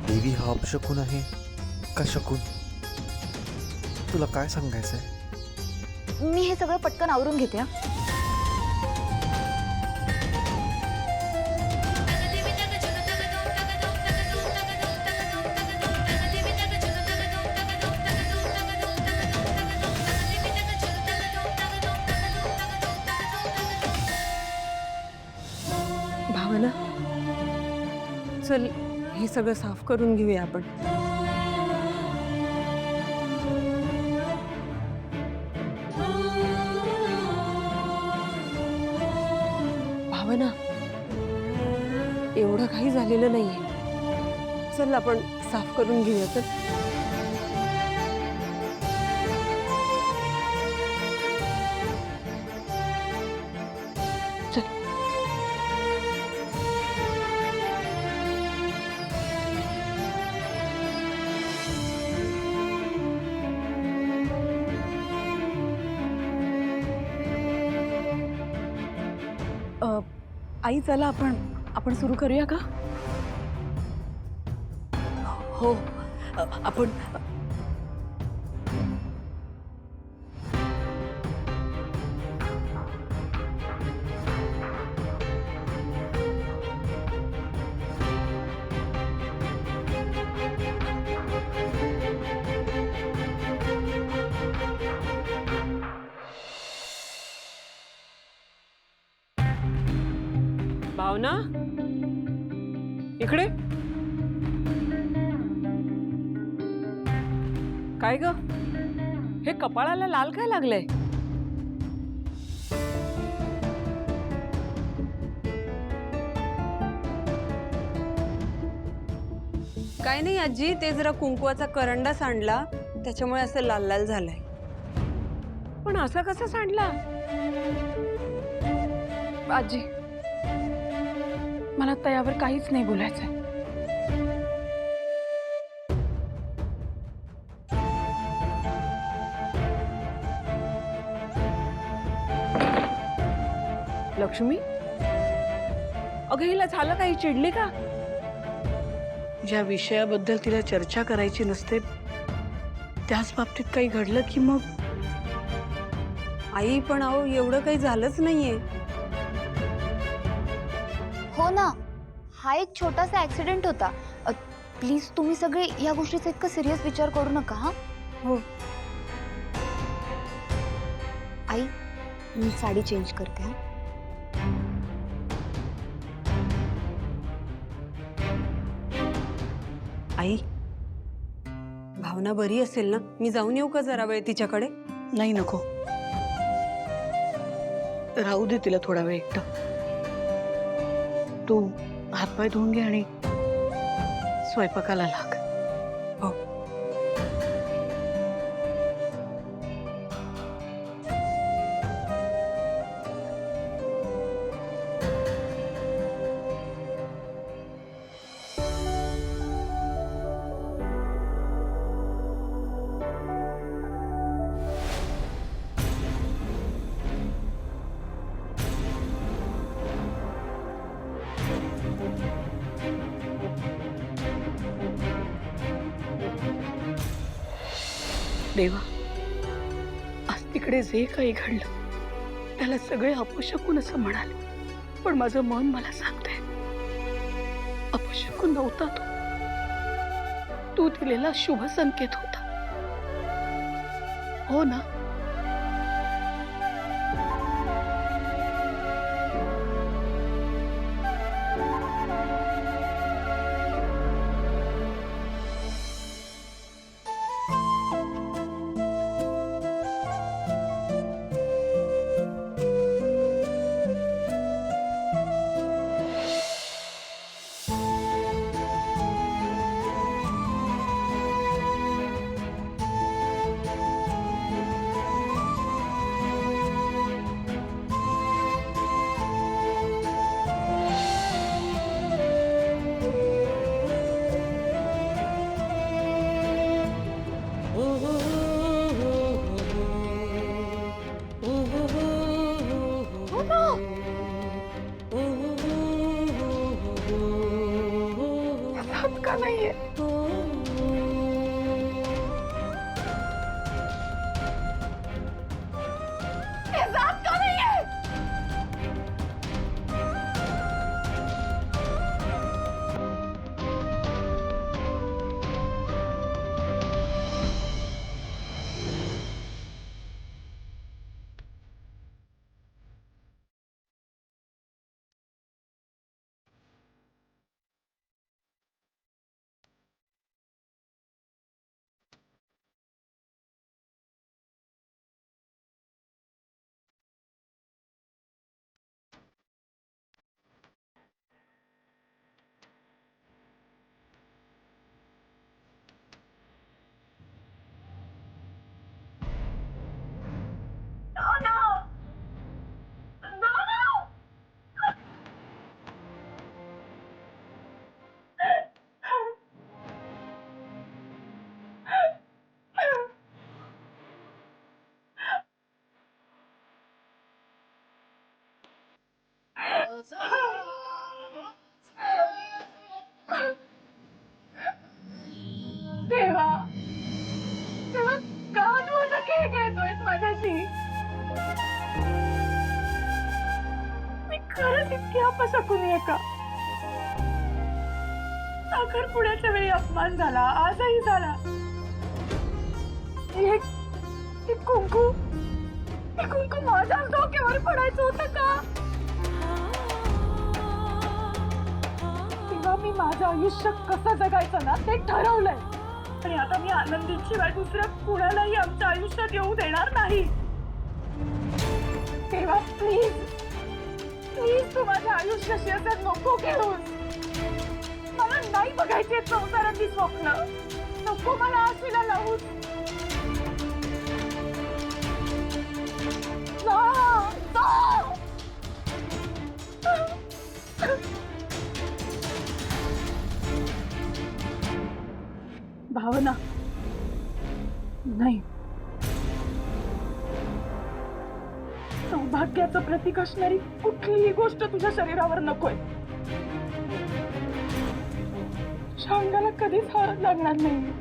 देवी हा अपशकुन आहे का शकून? तुला काय सांगायचंय? मी हे सगळं पटकन आवरून घेते हा. भावना, चल हे सगळं साफ करून घेऊया आपण. भावना, एवढं काही झालेलं नाहीये. चल आपण साफ करून घेऊया. चल. चल. आई चला आपण सुरू करूया का? हो आपण भावना, इकडे. काय ग, हे कपाळाला लाल काय लागलंय? काय नाही आजी, ते जरा कुंकवाचा करंडा सांडला त्याच्यामुळे असं लाल लाल झालंय. पण असं कसं सांडला? आजी, मला आता यावर काहीच नाही बोलायचंय. लक्ष्मी, अगं हिला झालं काही? चिडली का? ज्या विषयाबद्दल तिला चर्चा करायची नसते त्याच बाबतीत काही घडलं की मग. आई पण अहो, एवढं काही झालंच नाहीये. हो ना, हा एक छोटासा ऍक्सिडेंट होता. प्लीज तुम्ही सगळे या गोष्टीचा इतकं सिरियस विचार करू नका हा. हो. आई, मी साडी चेंज करते हा. आई, भावना बरी असेल ना? मी जाऊन येऊ का जरा वेळ तिच्याकडे? नाही, नको, राहू दे तिला थोडा वेळ एकटं. तू हातपाय धुवून घे आणि स्वयंपाकाला लाग. हो. देवा, आज तिकडे जे काही घडलं त्याला सगळे अपशकुन असं म्हणाले, पण माझं मन मला सांगतंय अपशकुन नव्हता तो. तू दिलेला शुभ संकेत होता. हो ना? नाहीये? हे जात का नाहीये? देवा देवा, का तू असं खेळ खेळतोयस माझ्याशी? मी खरंच इतकी अपशकुनी आहे का? साखरपुड्याच्या वेळी अपमान झाला, आजही झाला. हे कुंकू माझ्या डोक्यावर पडायचं होतं का? तेव्हा मी माझं आयुष्य कसं जगायचं ना ते ठरवलंय. आणि आता मी आनंदीशिवाय दुसऱ्या कुणालाही आमच्या आयुष्यात येऊ देणार नाही. तेव्हा प्लीज तू माझ्या आयुष्याशी असं नको खेळूस. मला नाही बघायचे संसाराची स्वप्न. नको मला आशीला लावूस. भावना नाही. सौभाग्याचं प्रतीक असणारी कुठलीही गोष्ट तुझ्या शरीरावर नकोय. तुझ्या अंगाला कधीच हळद लागणार नाही.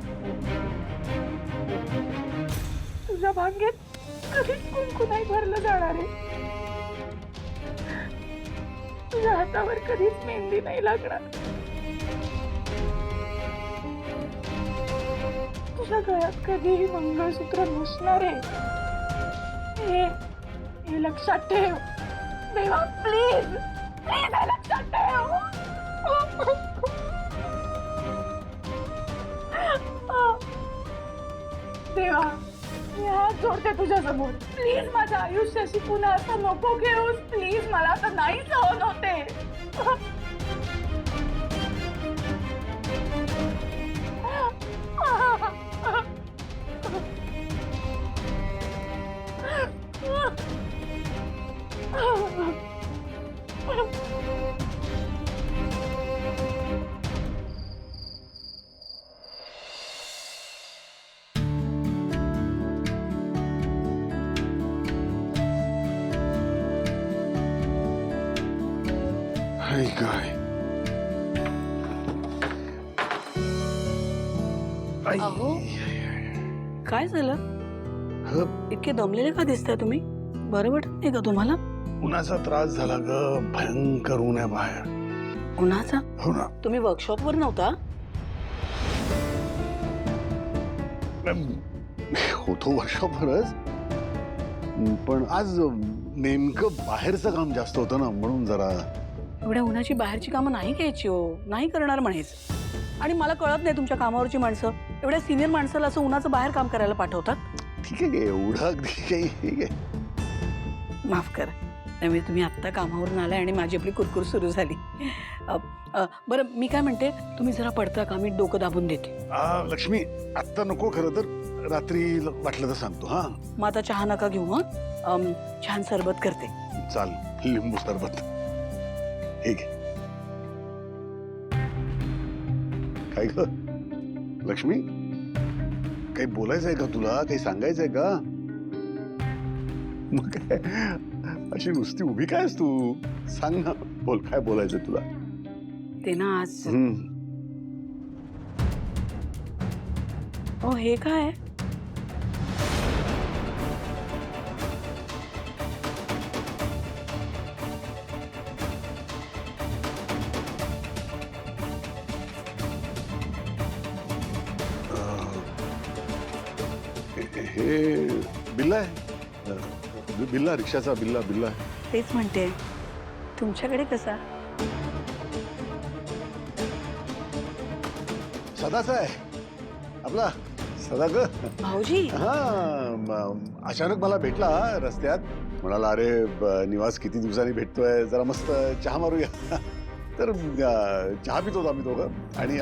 तुझ्या भांगेत कधीच कुंकू नाही भरलं जाणार आहे. तुझ्या हातावर कधीच मेहंदी नाही लागणार. तुझ्या गळ्यात कधीही मंगळसूत्र नसणार आहे. हे लक्षात ठेव देवा. प्लीज हे लक्षात ठेव. देवा मी हात जोडते तुझ्या समोर. प्लीज माझ्या आयुष्याशी पुन्हा असं नको घेऊस. प्लीज मला असं नाही सहन होते. काय अहो काय झालं? इतके दमलेले का दिसताय तुम्ही? बरं वाटत नाही का तुम्हाला? उन्हाचा त्रास झाला ग. भयंकर ऊन आहे बाहेर. उन्हाचा? हो ना. तुम्ही वर्कशॉपवर नव्हता? होतो वर्षभरच, पण आज नेमकं बाहेरचं काम जास्त होतं ना, म्हणून जरा. एवढ्या उन्हाची बाहेरची कामं नाही घ्यायची हो. नाही करणार म्हणायच. आणि मला कळत नाही तुमच्या कामावरची माणसं एवढ्या सिनियर माणसाला असं उन्हाचं बाहेर काम करायला पाठवतात. ठीक आहे, एवढं अगदी काही ठीक आहे. माफ करा. त्यामुळे तुम्ही आत्ता कामावरून आलाय आणि माझी आपली कुरकुर सुरू झाली. बरं मी काय म्हणते, तुम्ही जरा पडता का? मी डोकं दाबून देते. लक्ष्मी आत्ता नको, खरं तर रात्री वाटलं तर सांगतो. हा मग आता चहा नका घेऊ. हं छान सरबत करते. चाल, लिंबू सरबत. ठीक आहे. काय ग लक्ष्मी, काही बोलायचंय का तुला? काही सांगायचंय का? मग काय अशी नुसती उभी काय तू? सांग ना, बोल, काय बोलायचंय तुला? ते ना आज अहो हे काय? हे बिल्ला आहे बिल्ला रिक्षाचा बिल्ला बिल्ला आहे. तेच म्हणते, तुमच्याकडे कसा? सदाचा आहे आपला सदा ग. भाऊजी हा अचानक मला भेटला रस्त्यात. म्हणाला अरे निवास किती दिवसांनी भेटतोय, जरा मस्त चहा मारूया. तर चहा पित होतो आम्ही दोघं आणि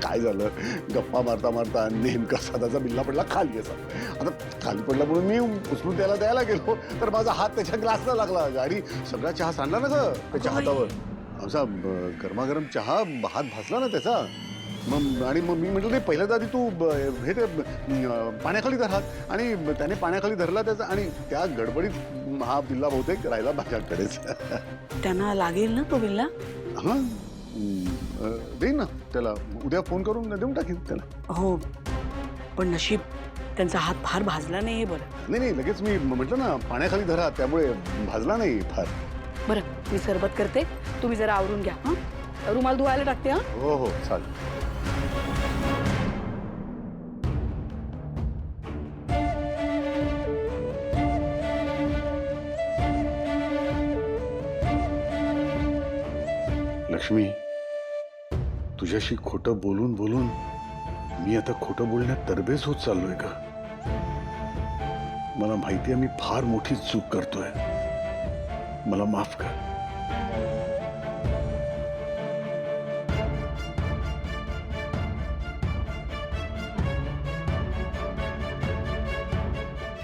काय झालं गप्पा मारता मारता नेमका सदाचा बिल्ला पडला खाली. असा आता खाली पडला म्हणून मी उचलून त्याला द्यायला गेलो तर माझा हात त्याच्या ग्लासला लागला आणि सगळा चहा सांडला ना ग त्याच्या हातावर. असा गरमागरम चहा हात भासला ना त्याचा. मग मी म्हटलं नाही पहिल्यांदा आधी तू हे ते पाण्याखाली धर हात आणि त्याने पाण्याखाली धरला त्याचा आणि त्या गडबडीत हा बिल्ला बहुतेक राहिला माझ्याकडेच. त्यांना लागेल ना तो बिल्ला? हा देईन ना त्याला, उद्या फोन करून देऊन टाकीन त्याला. हो पण नशीब त्यांचा हात फार भाजला नाही हे बरं. नाही लगेच मी म्हटलं ना पाण्याखाली धरा त्यामुळे भाजला नाही फार. बरं मी सरबत करते, तुम्ही जरा आवरून घ्या. हा रुमाल धुवायला टाकते. हा हो चालेल. लक्ष्मी तुझ्याशी खोटं बोलून बोलून मी आता खोटं बोलण्यात तरबेज होत चाललोय का? मला माहितीये मी फार मोठी चूक करतोय, मला माफ कर.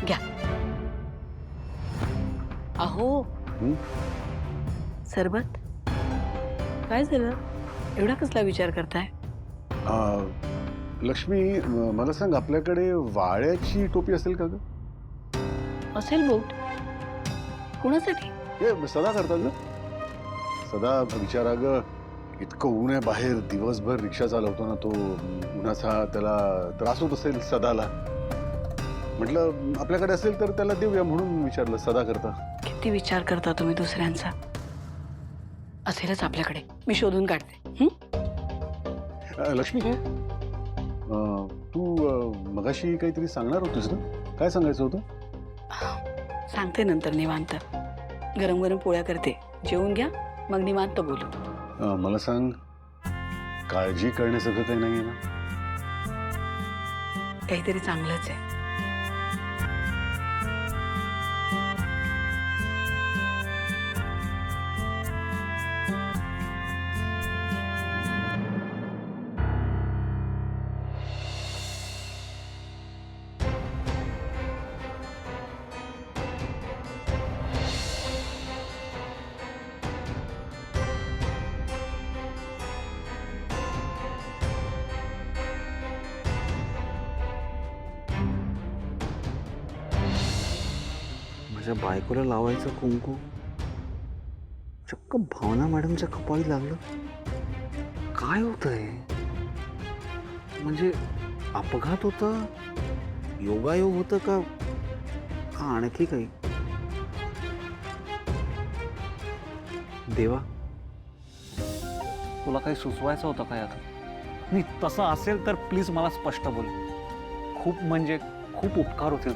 घ्या. अहो सरबत काय झालं, एवढा कसला विचार करताय? लक्ष्मी मला सांग आपल्याकडे वाळ्याची टोपी असेल का ग? असेल बोट. कुणासाठी? हे सदा करतात ग. सदा विचारा ग, इतकं ऊन आहे बाहेर, दिवसभर रिक्षा चालवतो ना तो, उन्हाचा त्याला त्रास होत असेल सदाला. म्हटलं आपल्याकडे असेल तर त्याला देऊया म्हणून विचारलं. सदा करता. किती विचार करता तुम्ही दुसऱ्यांचा. असेलच आपल्याकडे, मी शोधून काढते. लक्ष्मी तू मगाशी काहीतरी सांगणार होतीस ना, काय सांगायचं होतं? सांगते नंतर निवांत. गरम गरम पोळ्या करते, जेवून घ्या मग निवांत बोलू. मला सांग काळजी करण्यासारखं काही नाहीये ना? काहीतरी चांगलंच आहे. माझ्या बायकोला लावायचं कुंकू चक्क भावना मॅडमच्या कपाळी लागलं. काय होतंय? म्हणजे अपघात होता, योगायोग होतं का आणखी काही? देवा तुला काही सुचवायचं होतं काय? आता नाही तसं असेल तर प्लीज मला स्पष्ट बोल. खूप म्हणजे खूप उपकार होतील.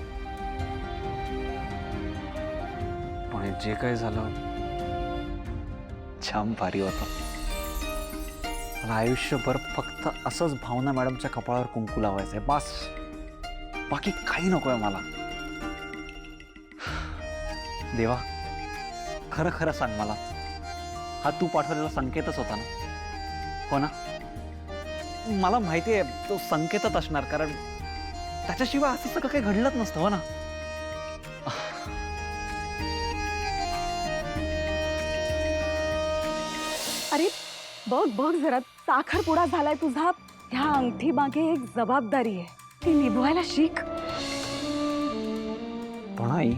पण जे काय झालं छान भारी होतं. मला आयुष्यभर फक्त असंच भावना मॅडमच्या कपाळावर कुंकू लावायचंय बस. बाकी काही नकोय मला. देवा खरं खरं सांग मला, हा तू पाठवलेला संकेतच होता ना? हो ना? मला माहिती आहे तो संकेतच असणार, कारण त्याच्याशिवाय असं सगळं काही घडलंच नसतं. हो ना? अरे बघ बघ जरा, साखरपुडा झालाय तुझा. ह्या अंगठी मागे एक जबाबदारी आहे, ती निभवायला शिक. पण आई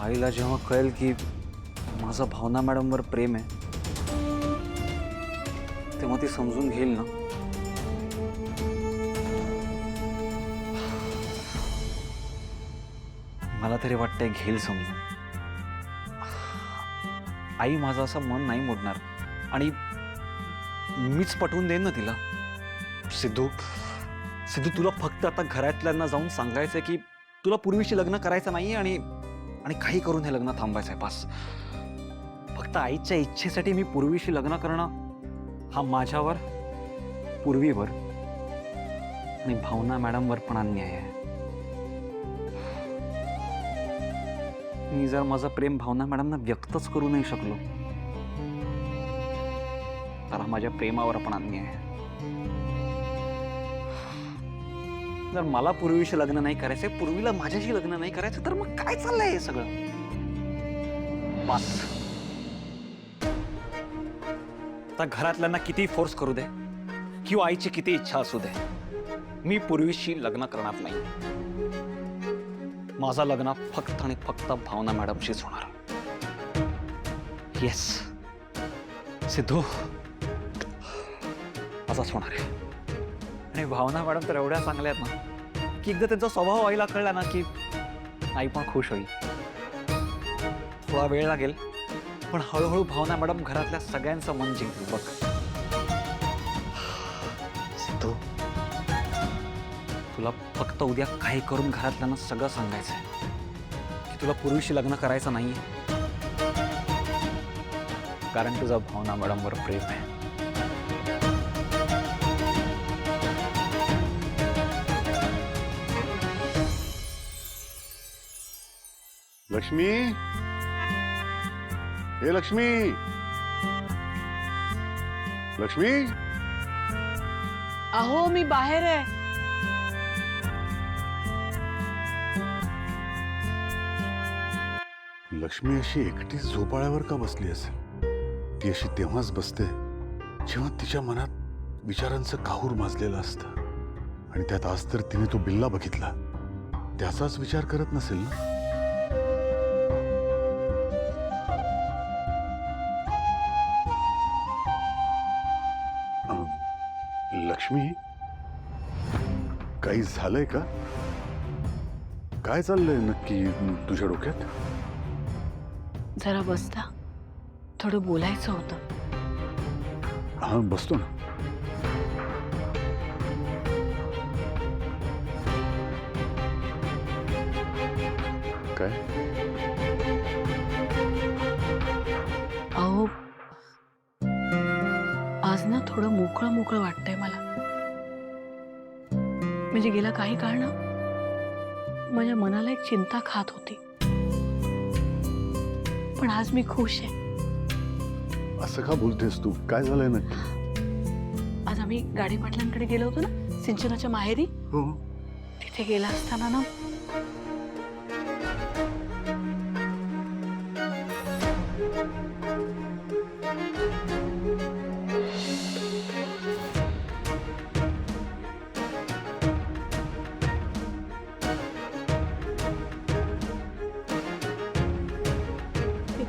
आईला जेव्हा कळेल की माझं भावना मॅडमवर प्रेम आहे तेव्हा ती समजून घेईल ना. मला तरी वाटतंय घेईल समजून. आई माझं असं मन नाही मोडणार आणि मीच पटवून देईन ना तिला. सिद्धू सिद्धू तुला फक्त आता घरातल्यांना जाऊन सांगायचंय की तुला पूर्वीशी लग्न करायचं नाही आणि काही करून हे लग्न थांबायचंय. बस फक्त आईच्या इच्छेसाठी मी पूर्वीशी लग्न करणं हा माझ्यावर, पूर्वीवर आणि भावना मॅडमवर पण अन्याय आहे. मी जर माझं प्रेम भावना मॅडमना व्यक्तच करू नाही शकलो तर हा माझ्या प्रेमावर पण अन्याय आहे. जर मला पूर्वीशी लग्न नाही करायचंय, पूर्वीला माझ्याशी लग्न नाही करायचं, तर मग काय चाललंय हे सगळं. बस आता घरातल्यांना किती फोर्स करू दे किंवा आईची किती इच्छा असू दे, मी पूर्वीशी लग्न करणार नाही. माझं लग्न फक्त आणि फक्त भावना मॅडमशीच होणार. येस सिद्धू, असाच होणार आहे. आणि भावना मॅडम तर एवढ्या चांगल्या आहेत ना की एकदा त्यांचा स्वभाव आईला कळला ना की आई पण खुश होईल. थोडा वेळ लागेल पण हळूहळू भावना मॅडम घरातल्या सगळ्यांचं मन जिंकतील बघ. सिद्धू, तुला फक्त उद्या काही करून घरातल्यांना सगळं सांगायचंय की तुला पूर्वीशी लग्न करायचं नाहीये, कारण तुझा भावना मॅडमवर प्रेम आहे. लक्ष्मी, हे लक्ष्मी, लक्ष्मी, अहो मी बाहेर आहे. लक्ष्मी अशी एकटीच झोपाळ्यावर का बसली असेल? ती अशी तेव्हाच बसते जेव्हा तिच्या मनात विचारांचं काहूर माजलेलं असतं. आणि त्यात आज तर तिने तो बिल्ला बघितला, त्याचाच विचार करत नसेल ना. लक्ष्मी, काही झालंय का? काय चाललंय नक्की तुझ्या डोक्यात? जरा बसता, थोडं बोलायचं होतं. हा, बसतो ना. काय? अहो, आज ना थोडं मोकळं मोकळं वाटतंय मला. म्हणजे गेला काही काळ ना माझ्या मनाला एक चिंता खात होती, पण आज मी खुश आहे. असं का बोलतेस तू? काय झालंय नक्की? आज आम्ही गाडी पाटलांकडे गेलो होतो ना, सिंचनाच्या माहेरी. हो. तिथे गेला असताना ना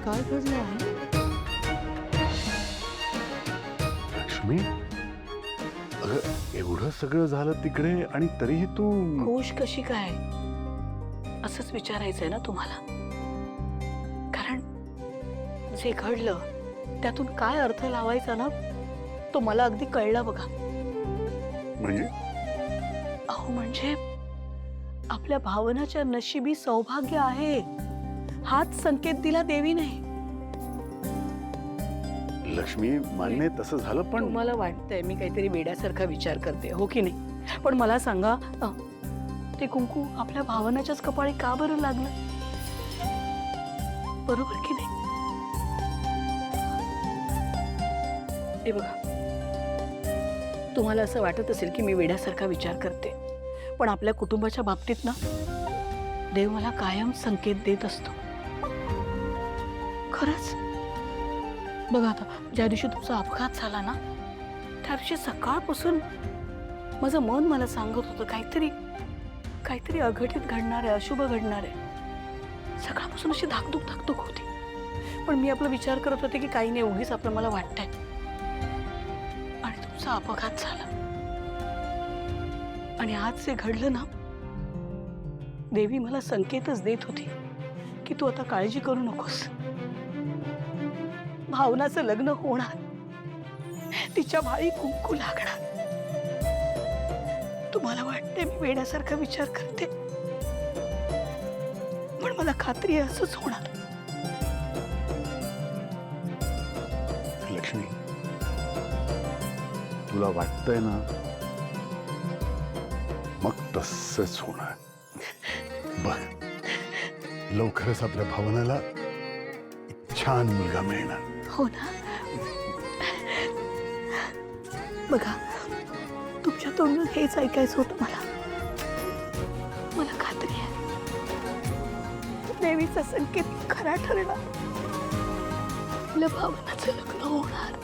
काय घडलं आहे? लक्ष्मी, अगं एवढं सगळं झालं तिकडे आणि तरीही तू खुश कशी काय असंच विचारायचंय ना तुम्हाला? कारण जे घडलं त्यातून काय अर्थ लावायचा ना तो मला अगदी कळला बघा. म्हणजे? अहो म्हणजे आपल्या भावनाच्या नशिबी सौभाग्य आहे हाच संकेत दिला देवीने. लक्ष्मी, मान्य आहे तसं झालं, पण तुम्हाला वाटतंय मी काहीतरी वेड्यासारखा विचार करते, हो की नाही? पण मला सांगा, ते कुंकू आपल्या भावनाच्याच कपाळी का बरं लागलं? बरोबर की नाही? हे बघा, तुम्हाला असं वाटत असेल की मी वेड्यासारखा विचार करते, पण आपल्या कुटुंबाच्या बाबतीत ना देव मला कायम संकेत देत असतो. खरंच बघा, आता ज्या दिवशी तुमचा अपघात झाला ना त्या दिवशी सकाळपासून माझं मन मला सांगत होतं काहीतरी अघटित घडणार आहे, अशुभ घडणार आहे. सकाळपासून अशी धाकधूक होती, पण मी आपला विचार करत होते की काही नाही, उगीच आपलं मला वाटतंय. दिवशीतूपचा अपघात झाला आणि आज जे घडलं ना, देवी मला संकेतच देत होती की तू आता काळजी करू नकोस. भावनाचं लग्न होणार, तिच्या भाई कुंकू लागणार. तुम्हाला वाटते मी वेड्यासारखा विचार करते, पण मला खात्री आहे असंच होणार. लक्ष्मी, तुला वाटतंय ना, मग तसंच होणार. बघ, लवकरच आपल्या भावनाला एक छान मुलगा मिळणार. हो ना. बघा, तुमच्या तोंडून हेच ऐकायचं होतं मला. मला खात्री आहे देवीचा संकेत खरा ठरणार. आपल्या भावनाचं लग्न होणार.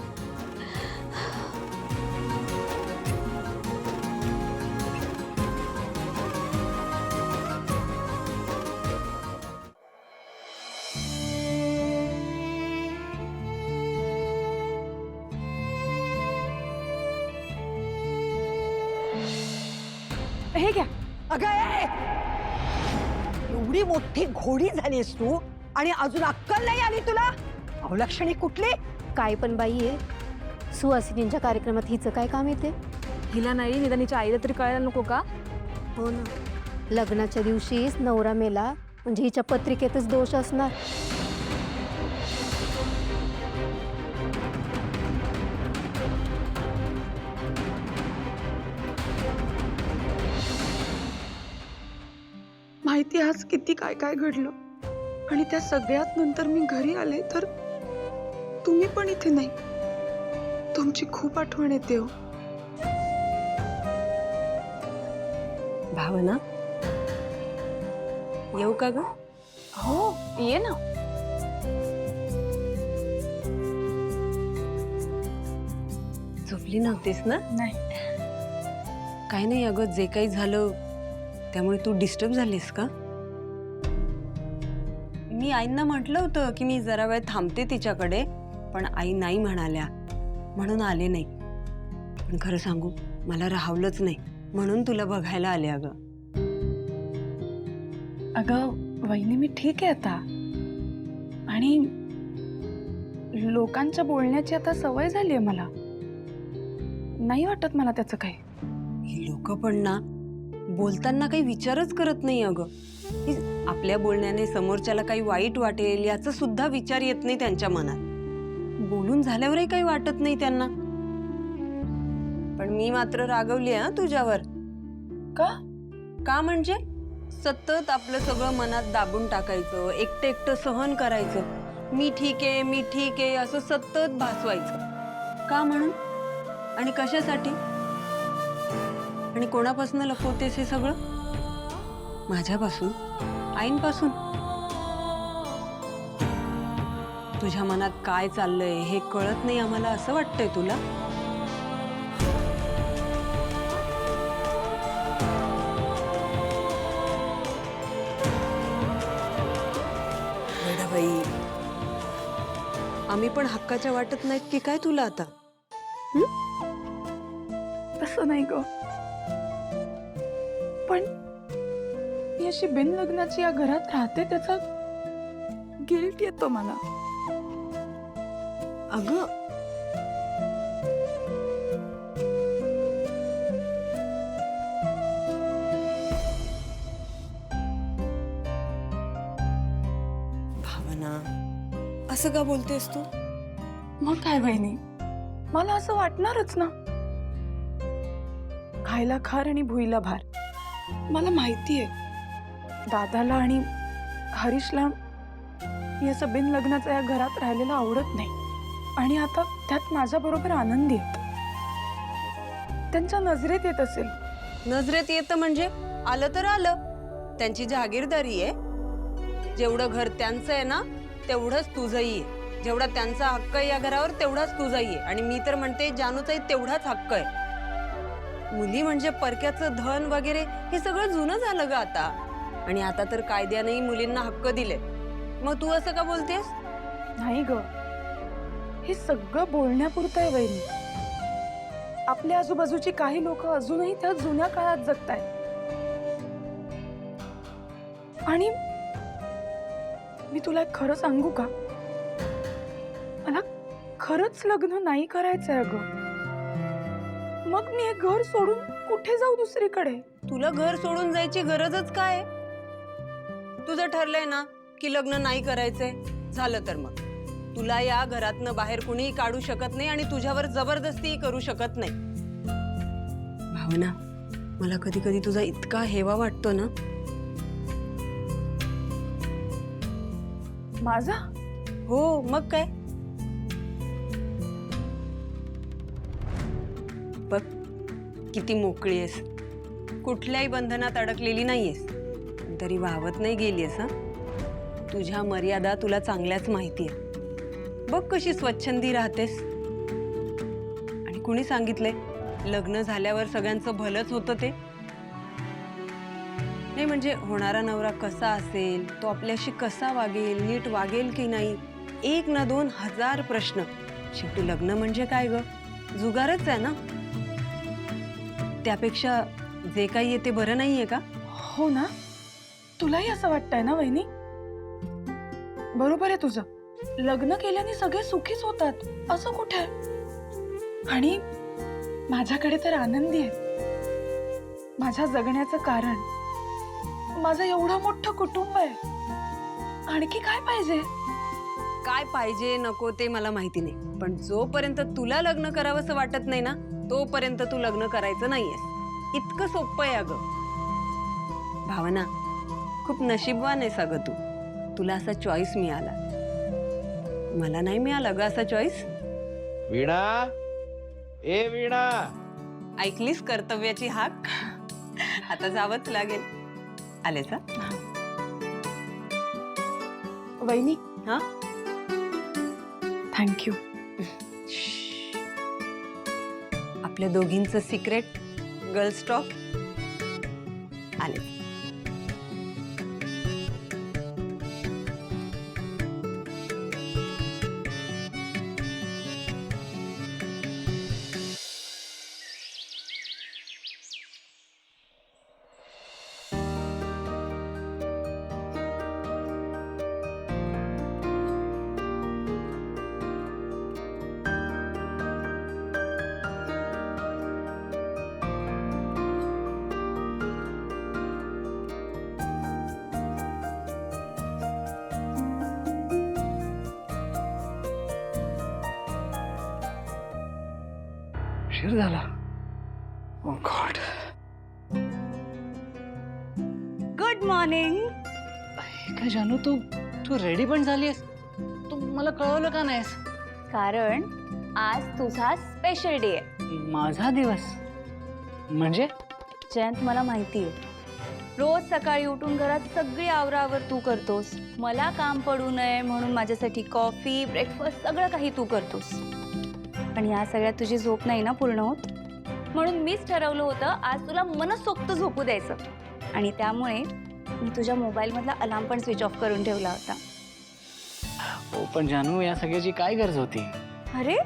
हे घ्या. अगं एवढी मोठी घोडी झालीस तू आणि अजून अक्कल नाही आली तुला? अवलक्षणी कुठली? काय पण बाई आहे, सुहासिनींच्या कार्यक्रमात हिचं काय काम येते? हिला नाही, निदान हिच्या आईला तरी कळायला नको का? हो ना, लग्नाच्या दिवशीच नवरा मेला म्हणजे हिच्या पत्रिकेतच दोष असणार. माहिती आज किती काय काय घडलं आणि त्या सगळ्यात नंतर मी घरी आले तर तुम्ही पण इथे नाही. तुमची खूप आठवण येते हो. भावना, येऊ का ग? हो, ये ना. झोपली नव्हतीस ना? नाही. काही नाही अगं, जे काही झालं त्यामुळे तू डिस्टर्ब झालीस का? मी आईंना म्हटलं होतं की मी जरा वेळ थांबते तिच्याकडे, पण आई नाही म्हणाल्या म्हणून आले नाही. पण खरं सांगू, मला राहवलंच नाही म्हणून तुला बघायला आले. अगं वहिनी, मी ठीक आहे आता आणि लोकांच्या बोलण्याची आता सवय झाली आहे मला. नाही वाटत मला त्याचं काही. ही लोक पण ना बोलताना काही विचारच करत नाही. अगं, आपल्या बोलण्याने समोरच्याला काही वाईट वाटेल याचा सुद्धा विचार येत नाही त्यांच्या मनात. बोलून झाल्यावरही काही वाटत नाही त्यांना. पण मी मात्र रागवली आहे तुझ्यावर. का म्हणजे सतत आपलं सगळं मनात दाबून टाकायचं, एकटं एकटं सहन करायचं. मी ठीक आहे, मी ठीक आहे असं सतत भासवायचं. का म्हणून आणि कशासाठी आणि कोणापासून लपवतेस हे सगळं? माझ्यापासून, आईंपासून. तुझ्या मनात काय चाललंय हे कळत नाही आम्हाला असं वाटतंय तुला? बाई, आम्ही पण हक्काच्या वाटत नाहीत की काय तुला आता? तसं नाही ग, पण मी अशी बिनलग्नाची या घरात राहते त्याचा गिल्ट येतो मला. अगं, भावना, असं का बोलतेस तू? मग काय बहिणी, मला असं वाटणारच ना. खायला खार आणि भुईला भार. मला माहितीये दादाला आणि हरीशला मी असं बिन लग्नाचं या घरात राहिलेलं आवडत नाही आणि आता त्यात माझ्या बरोबर आनंदी आहेत. त्यांच्या नजरेत येत असेल. नजरेत येतं म्हणजे आलं तर आलं. त्यांची जहागीरदारी आहे. जेवढं घर त्यांचं आहे ना तेवढंच तुझंही आहे. जेवढा त्यांचा हक्क आहे या घरावर तेवढाच तुझाही आहे. आणि मी तर म्हणते जानूचाही तेवढाच हक्क आहे. मुली म्हणजे परक्याचं धन वगैरे हे सगळं जुनं झालं ग आता. आणि आता तर कायद्यानेही मुलींना हक्क दिले. मग तू असं का बोलतेस? नाही ग, हे सगळं बोलण्यापुरतं आहे बहिणी. आपल्या आजूबाजूची काही लोक अजूनही त्या जुन्या काळात जगतायत. आणि मी तुला एक खरं सांगू का, मला खरंच लग्न नाही करायचंय अगं. मग मी हे घर सोडून कुठे जाऊ दुसरीकडे? तुला घर सोडून जायची गरजच काय? तुझं ठरलंय ना की लग्न नाही करायचंय, झालं तर मग तुला या घरातनं बाहेर कुणीही काढू शकत नाही आणि तुझ्यावर जबरदस्ती करू शकत नाही. भावना, मला कधी कधी तुझा इतका हेवा वाटतो ना. माझा? हो, मग काय. बघ किती मोकळी आहेस, कुठल्याही बंधनात अडकलेली नाहीयेस, तरी वाहवत नाही गेलीयस. हा, तुझ्या मर्यादा तुला चांगल्याच माहितीये. बघ कशी स्वच्छंदी राहतेस. आणि कुणी सांगितलंय लग्न झाल्यावर सगळ्यांचं भलंच होतं ते? नाही, म्हणजे होणारा नवरा कसा असेल, तो आपल्याशी कसा वागेल, नीट वागेल की नाही, एक ना दोन हजार प्रश्न. शेवटी लग्न म्हणजे काय ग, जुगारच आहे ना. त्यापेक्षा जे काही आहे ते बरं नाहीये का? हो ना, तुलाही असं वाटतंय ना वहिनी? बरोबर आहे तुझं. लग्न केल्याने सगळे सुखीच होतात असं कुठे? आणि माझ्याकडे तर आनंदी आहे. माझ्या जगण्याचं कारण माझं एवढं मोठं कुटुंब आहे. आणखी काय पाहिजे? काय पाहिजे नको ते मला माहिती नाही, पण जोपर्यंत तुला लग्न करावंसं वाटत नाही ना, तोपर्यंत तू लग्न करायचं नाहीयेस. इतकं सोपं आहे अगं. भावना, खूप नशीबवान आहेस अगं तू. तुला असा चॉईस मिळाला. मला नाही मिळाला ग असा चॉईस. वीणा, ए वीणा. ऐकलीस कर्तव्याची हाक? आता जावंच लागेल. आलेच हा? वहिनी, हा? थँक्यू. आपल्या दोघींचं सिक्रेट गर्ल्स टॉक. आले. उशीर झाला. ओ गॉड. Good morning. काय जानू, तू तू रेडी पण झालीस? तू मला कळवलं का नाहीस? कारण आज तुझा स्पेशल डे आहे. माझा दिवस म्हणजे? जयंत, मला माहिती आहे रोज सकाळी उठून घरात सगळी आवरावर तू करतोस. मला काम पडू नये म्हणून माझ्यासाठी कॉफी, ब्रेकफास्ट सगळं काही तू करतोस. पण या सगळ्यात तुझी झोप नाही ना पूर्ण होत, म्हणून मीच ठरवलं होतं आज तुला मनसोक्त झोपू द्यायचं. आणि त्यामुळे मी तुझ्या मोबाईलमधला अलार्म पण स्विच ऑफ करून ठेवला होता. हो, पण जानू, या सगळ्याची काय गरज होती? अरे,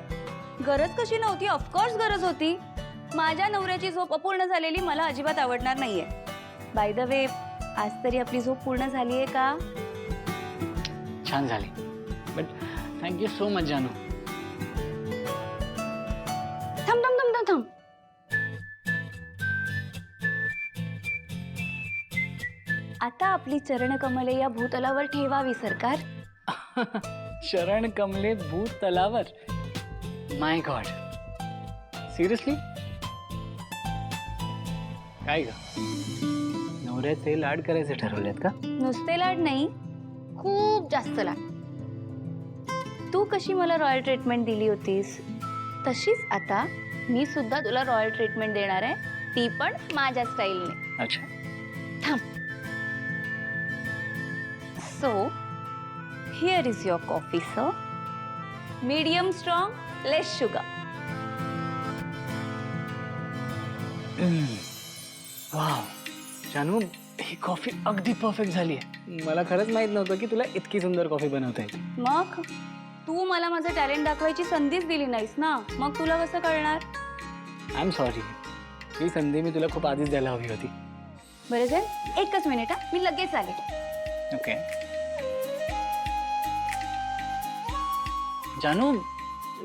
गरज कशी नव्हती? ऑफकोर्स गरज होती. माझ्या नवऱ्याची झोप अपूर्ण झालेली मला अजिबात आवडणार नाहीये. बाय द वे, आज तरी आपली झोप पूर्ण झाली आहे का? छान झाली. बट थँक्यू सो मच जानू. थांब थांब थांब थांब थांब. आता आपली चरणकमले या भूतलावर ठेवावी सरकार. शरण कमले भूतलावर. माय गॉड, सिरियसली? काय ग, नवऱ्याचे लाड करायचे ठरवलेत का? नुसते लाड नाही, खूप जास्त लाड. तू कशी मला रॉयल ट्रीटमेंट दिली होतीस, तशीच आता मी सुद्धा तुला रॉयल ट्रीटमेंट देणार आहे, ती पण माझ्या स्टाईलने. अच्छा. थांब. So here is your coffee sir. Medium strong, less sugar. Wow जानू, ही कॉफी अगदी परफेक्ट झाली आहे. मला खरंच माहित नव्हतं की तुला इतकी सुंदर कॉफी बनवता येते. मग तू मला माझं टॅलेंट दाखवायची संधीच दिली नाहीस ना, मग तुला कसं कळणार? I am sorry. ही संधी मी तुला खूप आधीच द्यायला हवी होती. बरं जण, एकच मिनिट हा, मी लगेच आले. ओके. जानू,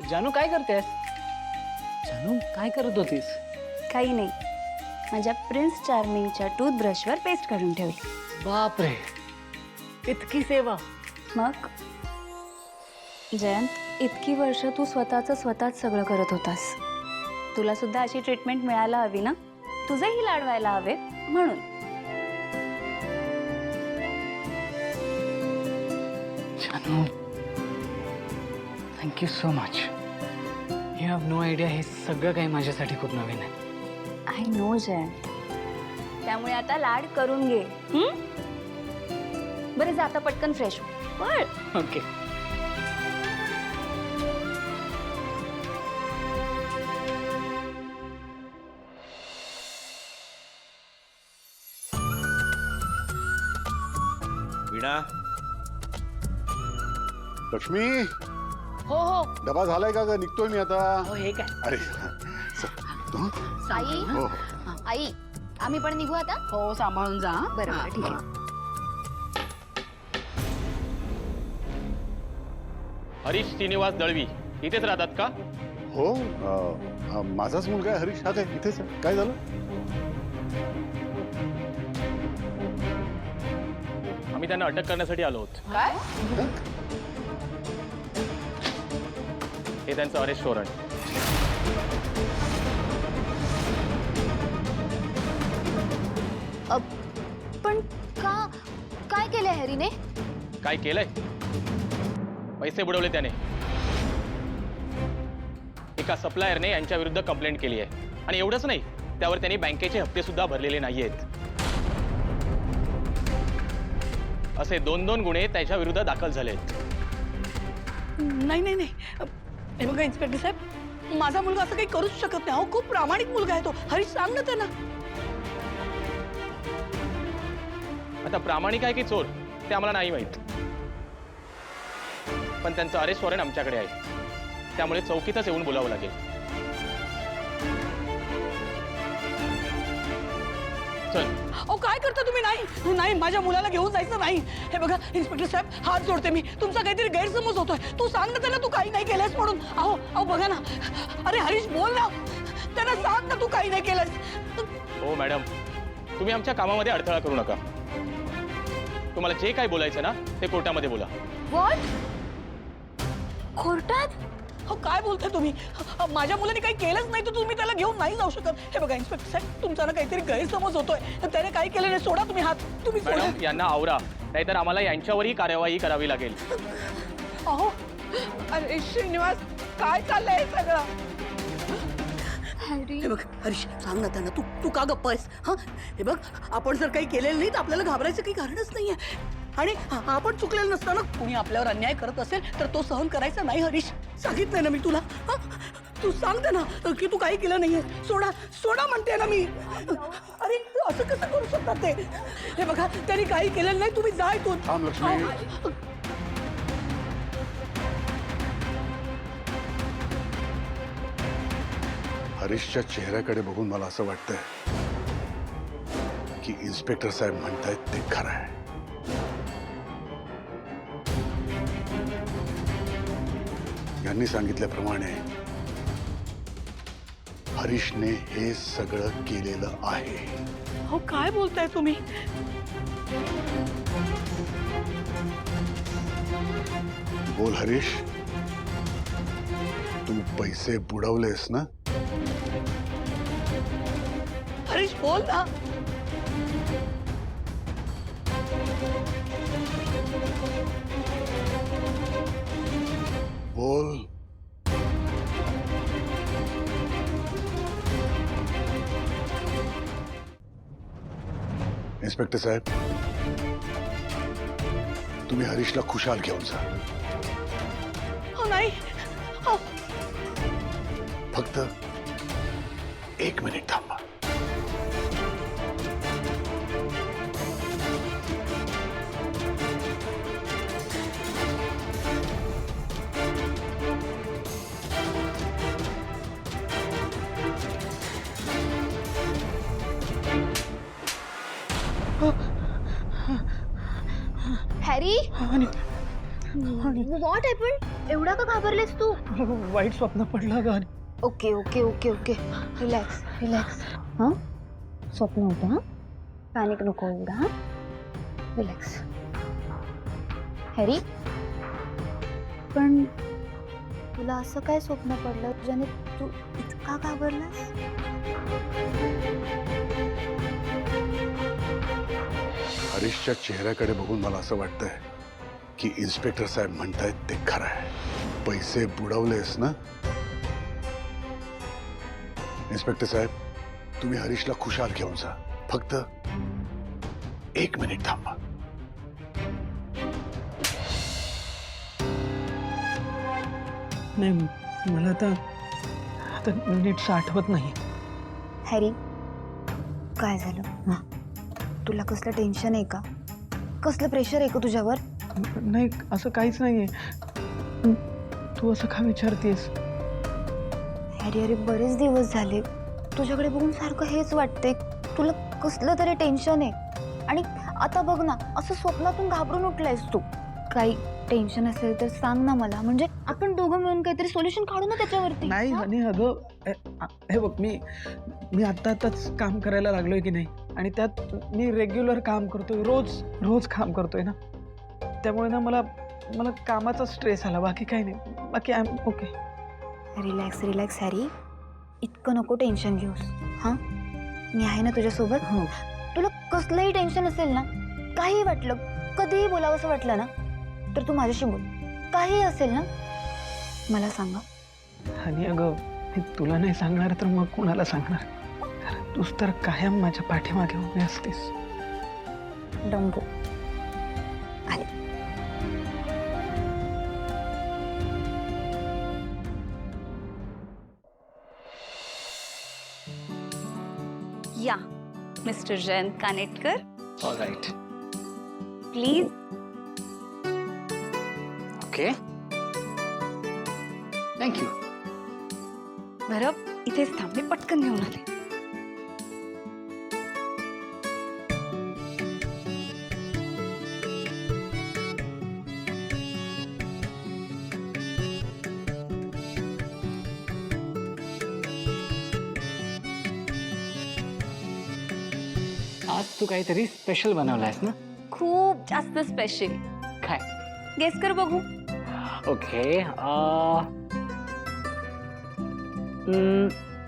जानू काय करतेस? जानू काय करत होतीस? काही नाही, माझ्या प्रिन्स चार्मिंगच्या टूथब्रशवर पेस्ट काढून ठेवली. बापरे, इतकी सेवा. मग जयंत, इतकी वर्ष तू स्वतःच सगळं करत होतास. तुला सुद्धा अशी ट्रीटमेंट मिळायला हवी ना, तुझेही लाड व्हायला हवे म्हणून. जानू, thank you so much. You have no idea, हे सगळं काही माझ्यासाठी खूप नवीन आहे. आय नो जयंत, त्यामुळे आता लाड करून घे. बरं जा आता पटकन फ्रेश हो. पळ. ओके. वीणा, लक्ष्मी, हो हो डबा झालाय का ग? निघतोय मी आता. हो, हे काय अरे आई, हो आई, आम्ही पण निघू आता. हो, सांभाळून जा. बरोबर, ठीक आहे. हरीश श्रीनिवास दळवी इथेच राहतात का? हो, माझाच मुलगा आहे हरीश. हा काय इथेच आहे. काय झालं? आम्ही त्यांना अटक करण्यासाठी आलो आहोत. काय? हे त्यांचं अरेस्ट वॉरंट. पण का, काय केलंय हॅरीने? काय केलंय? पैसे बुडवले त्याने. एका सप्लायरने यांच्या विरुद्ध कंप्लेंट केली आहे. आणि एवढंच नाही, त्यावर त्यांनी बँकेचे हप्ते सुद्धा भरलेले नाहीयेत. असे 2 गुन्हे त्याच्या विरुद्ध दाखल झालेत. नाही नाही नाही, हे बघा इन्स्पेक्टर साहेब, माझा मुलगा असं काही करूच शकत नाही. हो, खूप प्रामाणिक मुलगा आहे तो. हरीश, सांग ना त्यांना. आता प्रामाणिक आहे की चोर ते आम्हाला नाही माहित, पण त्यांचं अरेस्ट वॉरंट आमच्याकडे आहे. त्यामुळे चौकीतच येऊन बोलावं लागेल. चल. अहो, काय करता तुम्ही? नाही नाही, माझ्या मुलाला घेऊन जायचं नाही. हे बघा इन्स्पेक्टर साहेब, हात जोडते मी. तुमचा काहीतरी गैरसमज होतोय. तू सांग ना त्याला तू काही नाही केलंस म्हणून. अहो अहो, बघा ना. अरे हरीश, बोल ना. त्यांना सांग ना तू काही नाही केलंस. हो मॅडम, तुम्ही आमच्या कामामध्ये अडथळा करू नका. तुम्हाला जे काय बोलायचं ना ते कोर्टामध्ये बोला. व्हॉट? कोर्टात? हो, काय बोलताय तुम्ही? माझ्या मुलाने काही केलंच नाही तर तुम्ही त्याला घेऊन नाही जाऊ शकत. हे बघा इन्स्पेक्टर साहेब, तुमचा ना काहीतरी गैरसमज होतोय. त्याने काही केलं नाही. सोडा तुम्ही हात. तुम्ही सोडा. मॅडम, यांना आवरा, नाहीतर आम्हाला यांच्यावरही कार्यवाही करावी लागेल. अहो, अरे श्रीनिवास, काय चाललंय हे सगळं? हे बघ हरीश, सांग ना त्यांना. तू का गप्प आहेस? हा, हे बघ, आपण जर काही केलेलं नाही तर आपल्याला घाबरायचं काही कारणच नाहीये. आणि आपण चुकलेलं नसताना कुणी आपल्यावर अन्याय करत असेल तर तो सहन करायचा नाही. हरीश, सांगितलंय ना मी तुला. तू सांगते ना की तू काही केलं नाहीये. सोडा सोडा म्हणते ना मी. अरे असं कसं करू शकतात ते? हे बघा, त्यांनी काही केलेलं नाही. तुम्ही जा इथून. थांब लक्ष्मी. हरीशच्या चेहऱ्याकडे बघून मला असं वाटतंय की इन्स्पेक्टर साहेब म्हणतायत ते खरं आहे. यांनी सांगितल्याप्रमाणे हरीशने हे सगळं केलेलं आहे. हो, काय बोलताय तुम्ही? बोल हरीश, तू पैसे बुडवलेस ना? हरीश, बोल ना. बोल. इन्स्पेक्टर साहेब, तुम्ही हरीशला खुशाल घेऊन जा. हो नाही. हो. फक्त 1 मिनिट थांबा. What happen? एवढा का घाबरलेस तू? वाईट स्वप्न पडलं ग. Okay okay okay okay relax relax. हां स्वप्न होतं हां, पॅनिक नको एवढा. हां रिलॅक्स. हॅरी, पण तुला असं काय स्वप्न पडलं ज्याने तू इतका घाबरलास? हरीशच्या चेहऱ्याकडे बघून मला असं वाटतंय की इन्स्पेक्टर साहेब म्हणतायत ते खरं आहे. पैसे बुडवलेस ना इन्स्पेक्टर साहेब, तुम्ही हरीशला खुशाल घेऊन जा. फक्त 1 मिनिट थांबा. नाही, मला आता नीट आठवत नाही. हॅरी, काय झालं? हां तुला कसलं टेन्शन आहे का? कसलं प्रेशर आहे का तुझ्यावर? नाही, असं काहीच नाहीये. तू असं का विचारतेस? हॅरी अरे बरेच दिवस झाले तुझ्याकडे बघून सारखं हेच वाटतंय. तुला कसलं तरी टेन्शन आहे आणि आता बघ ना, असं स्वप्नातून घाबरून उठलायस तू. काही टेन्शन असेल तर सांग ना मला, म्हणजे आपण दोघं मिळून काहीतरी सोल्युशन काढू ना त्याच्यावरती. नाही आणि अगं हे बघ, मी आत्ताच काम करायला लागलोय की नाही, आणि त्यात मी रेग्युलर काम करतोय, रोज काम करतोय ना, त्यामुळे ना मला कामाचा स्ट्रेस आला, बाकी काही नाही. बाकी I am okay. Relax relax Harry, इतकं नको टेन्शन घेऊस. हां मी आहे ना तुझ्यासोबत. तुला कसलंही टेन्शन असेल ना, काही वाटलं, कधीही बोलावं असं वाटलं ना, तर तू माझ्याशी बोल. काही असेल ना मला सांगा. आणि अगं मी तुला नाही सांगणार तर मग कोणाला सांगणार? कारण तूच तर कायम माझ्या पाठीमागे उभी असतेस. डंबू आले. या mister Jayant Kanetkar, all right. Please. Okay, thank you. बरं इथेच थांब, मी पटकन घेऊन आले. आज तू काहीतरी स्पेशल बनवलायस ना? खूप जास्त स्पेशल. काय? गेस कर बघू. Okay,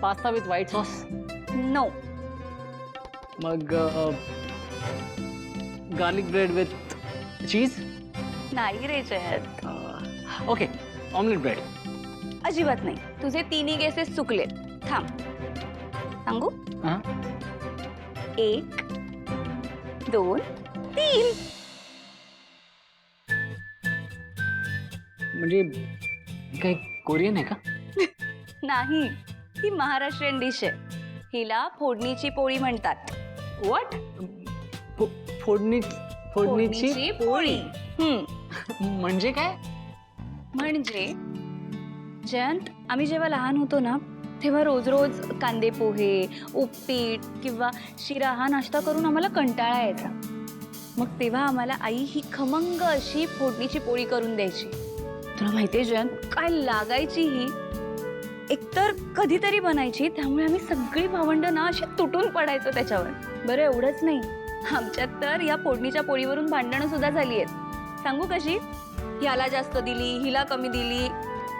pasta with white sauce. No. मग गार्लिक ब्रेड विथ चीज. नाही रे जयंत, ओके, ऑमलेट ब्रेड. अजिबात नाही. तुझे तिन्ही गेसेस चुकले. थांब सांगू. हां 1 2 3. म्हणजे हे काही कोरियन आहे का? नाही, ही महाराष्ट्रीयन डिश आहे. हिला फोडणीची पोळी म्हणतात. व्हॉट? फोडणीची फोडणीची पोळी. म्हणजे काय? म्हणजे जयंत, आम्ही जेव्हा लहान होतो ना, तेव्हा रोज रोज कांदे पोहे, उपीट किंवा शिरा हा नाश्ता करून आम्हाला कंटाळा यायचा. मग तेव्हा आम्हाला आई ही खमंग अशी फोडणीची पोळी करून द्यायची. तुला माहितीये जयंत, काय लागायची ही. एकतर कधीतरी बनायची, त्यामुळे आम्ही सगळी भावंडं ना अशी तुटून पडायचो त्याच्यावर. बरं एवढंच नाही, आमच्यात तर या फोडणीच्या पोळीवरून भांडणं सुद्धा झाली आहेत. सांगू कशी? ह्याला जास्त दिली, हिला कमी दिली.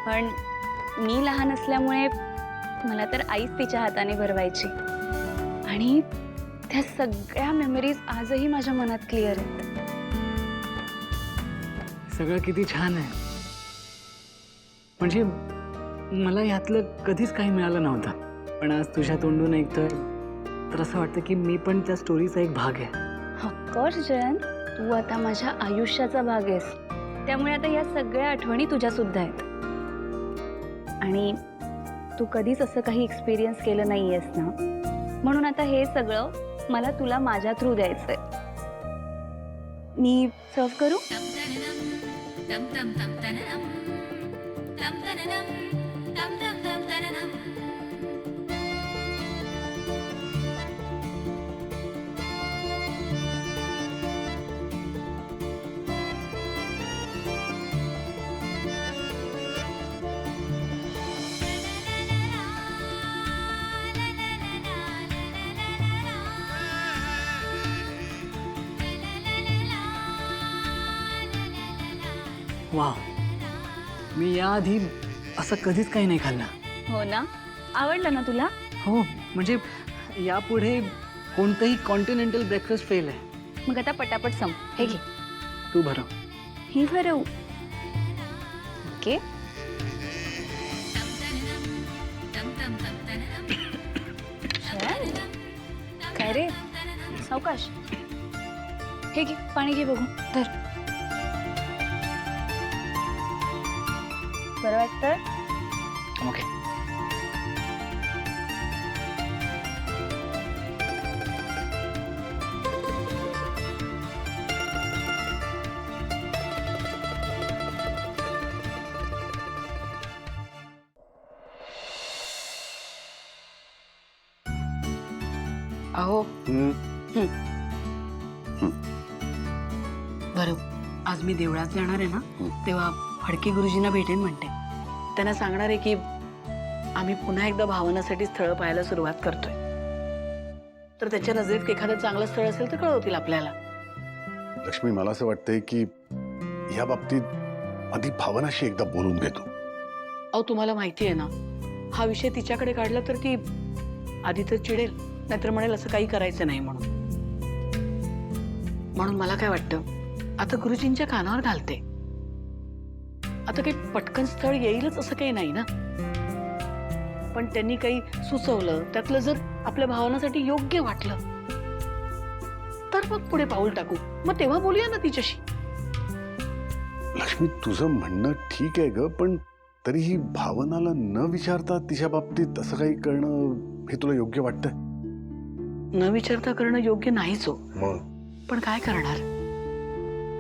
पण मी लहान असल्यामुळे मला तर आईच तिच्या हाताने भरवायची. आणि त्या सगळ्या मेमरीज आजही माझ्या मनात क्लिअर आहेत. सगळं किती छान आहे. म्हणजे मला यातलं कधीच काही मिळालं नव्हतं, पण आज तुझ्या तोंडून ऐकतोय तर असं वाटतं की मी पण त्या स्टोरीचा एक भाग आहे. ऑफकोर्स जयंत, तू आता माझ्या आयुष्याचा भाग आहेस. त्यामुळे आता या सगळ्या आठवणी तुझ्या सुद्धा आहेत. आणि तू कधीच असं काही एक्सपिरियन्स केलं नाही आहेस ना, म्हणून आता हे सगळं मला तुला माझ्या थ्रू द्यायचंय. मी सर्व करू? वा, मी याआधी असं कधीच काही नाही खाल्लं. हो ना, आवडलं ना तुला? हो, म्हणजे यापुढे कोणतंही कॉन्टिनेंटल ब्रेकफास्ट फेल आहे. मग आता पटापट सम हे घे. तू भरव. ही भरवू. ओके. छान. काय रे, सावकाश. हे घे, पाणी घे बघू. धर. बरं वाटतं? ओके. अहो हं. बरं, आज मी देवळात जाणार आहे ना, तेव्हा फडके गुरुजींना भेटेन म्हणते. त्यांना सांगणार आहे की आम्ही पुन्हा एकदा भावनासाठी स्थळं पाहायला सुरुवात करतोय. तर त्याच्या नजरेत एखादं चांगलं स्थळ असेल तर कळवतील आपल्याला. लक्ष्मी, मला असं वाटतंय की या बाबतीत आधी भावनाशी एकदा बोलून घेतो. अहो, तुम्हाला माहिती आहे ना, हा विषय तिच्याकडे काढला तर ती आधी तर चिडेल, नाहीतर म्हणेल असं काही करायचं नाही म्हणून. म्हणून मला काय वाटतं, आता गुरुजींच्या कानावर घालते. आता काही पटकन स्थळ येईलच असं काही नाही ना, पण त्यांनी काही सुचवलं, त्यातलं जर आपल्या भावनासाठी योग्य वाटलं तर मग पुढे पाऊल टाकू. मग तेव्हा बोलूया ना तिच्याशी. लक्ष्मी, तुझं म्हणणं ठीक आहे ग, पण तरीही भावनाला न विचारता तिच्या बाबतीत असं काही करणं हे तुला योग्य वाटतंय? न विचारता करणं योग्य नाहीच हो. मग पण काय करणार,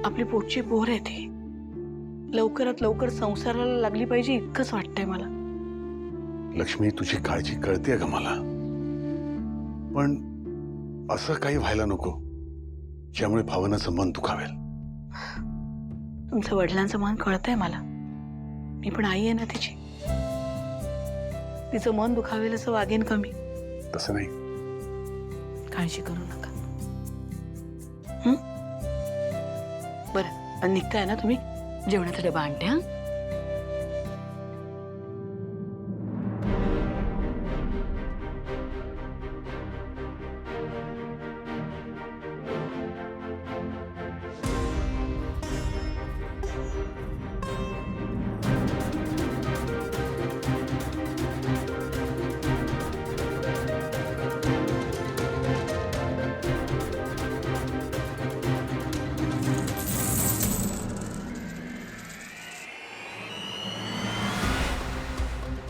आपली पोटची पोर आहे ती. लवकरात लवकर संसाराला लागली पाहिजे इतकंच वाटतंय मला. लक्ष्मी, तुझी काळजी कळते ग मला, पण असं काही व्हायला नको ज्यामुळे भावनाचं मन दुखावेल. तुमचं वडिलांचं मन कळतंय मला. मी पण आई आहे ना तिची. तिचं मन दुखावेल असं वागेन कमी. तसं नाही. काळजी करू नका. बरं, निघताय ना तुम्ही? जेवणाचा डबा आणते. हा,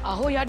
अहो या